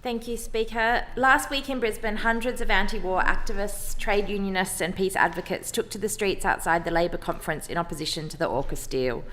Thank you, Speaker. Last week in Brisbane, hundreds of anti-war activists, trade unionists and peace advocates took to the streets outside the Labor conference in opposition to the AUKUS deal.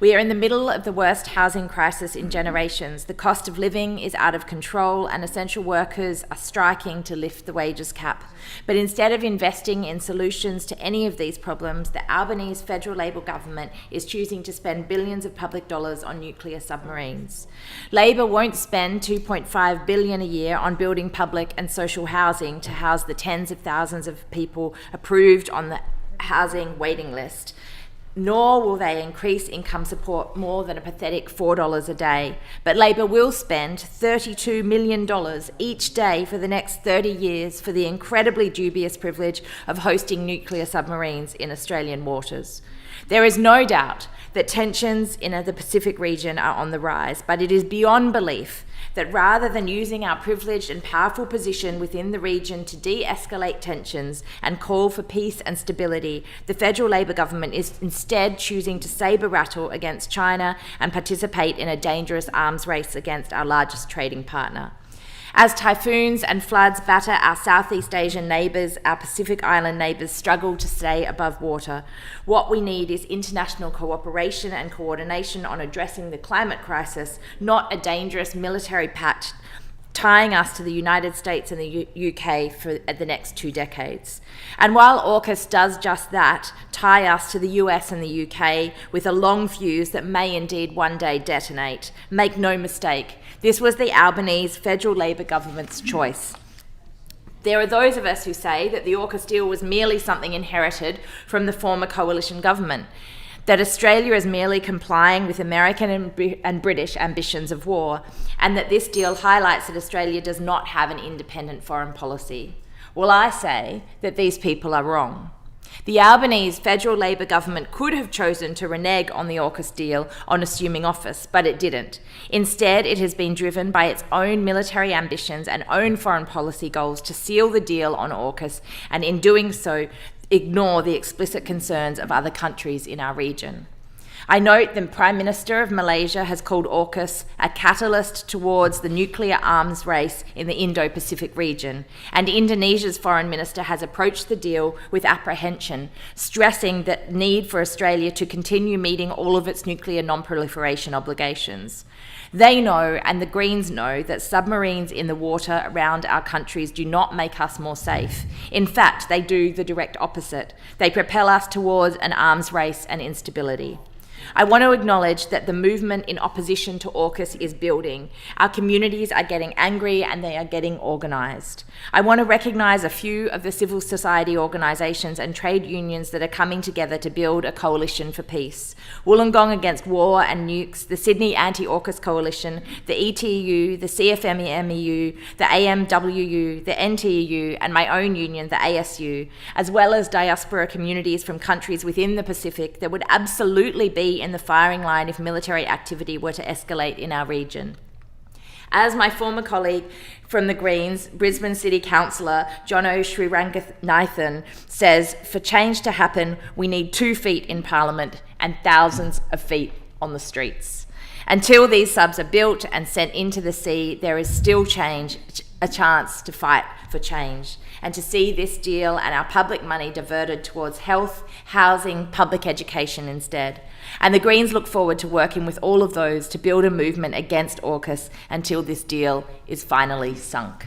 We are in the middle of the worst housing crisis in generations. The cost of living is out of control and essential workers are striking to lift the wages cap. But instead of investing in solutions to any of these problems, the Albanese federal Labor government is choosing to spend billions of public dollars on nuclear submarines. Labor won't spend $2.5 billion a year on building public and social housing to house the tens of thousands of people approved on the housing waiting list, nor will they increase income support more than a pathetic $4 a day. But Labor will spend $32 million each day for the next 30 years for the incredibly dubious privilege of hosting nuclear submarines in Australian waters. There is no doubt that tensions in the Pacific region are on the rise, but it is beyond belief that rather than using our privileged and powerful position within the region to de-escalate tensions and call for peace and stability, the federal Labor government is instead choosing to sabre-rattle against China and participate in a dangerous arms race against our largest trading partner. As typhoons and floods batter our Southeast Asian neighbours, our Pacific Island neighbours struggle to stay above water. What we need is international cooperation and coordination on addressing the climate crisis, not a dangerous military pact tying us to the United States and the UK for the next 2 decades. And while AUKUS does just that, tie us to the US and the UK with a long fuse that may indeed one day detonate, make no mistake, this was the Albanese federal Labor government's choice. There are those of us who say that the AUKUS deal was merely something inherited from the former coalition government, that Australia is merely complying with American and British ambitions of war, and that this deal highlights that Australia does not have an independent foreign policy. Well, I say that these people are wrong. The Albanese federal Labor government could have chosen to renege on the AUKUS deal on assuming office, but it didn't. Instead, it has been driven by its own military ambitions and own foreign policy goals to seal the deal on AUKUS, and in doing so, ignore the explicit concerns of other countries in our region. I note the Prime Minister of Malaysia has called AUKUS a catalyst towards the nuclear arms race in the Indo-Pacific region, and Indonesia's Foreign Minister has approached the deal with apprehension, stressing the need for Australia to continue meeting all of its nuclear non-proliferation obligations. They know, and the Greens know, that submarines in the water around our countries do not make us more safe. In fact, they do the direct opposite. They propel us towards an arms race and instability. I want to acknowledge that the movement in opposition to AUKUS is building. Our communities are getting angry and they are getting organised. I want to recognise a few of the civil society organisations and trade unions that are coming together to build a coalition for peace. Wollongong Against War and Nukes, the Sydney Anti-AUKUS Coalition, the ETU, the CFMEU, the AMWU, the NTEU, and my own union, the ASU, as well as diaspora communities from countries within the Pacific that would absolutely be in the firing line if military activity were to escalate in our region. As my former colleague from the Greens, Brisbane City Councillor Jono Sriranganathan says, for change to happen, we need 2 feet in Parliament and thousands of feet on the streets. Until these subs are built and sent into the sea, there is still a chance to fight for change and to see this deal and our public money diverted towards health, housing, public education instead. And the Greens look forward to working with all of those to build a movement against AUKUS until this deal is finally sunk.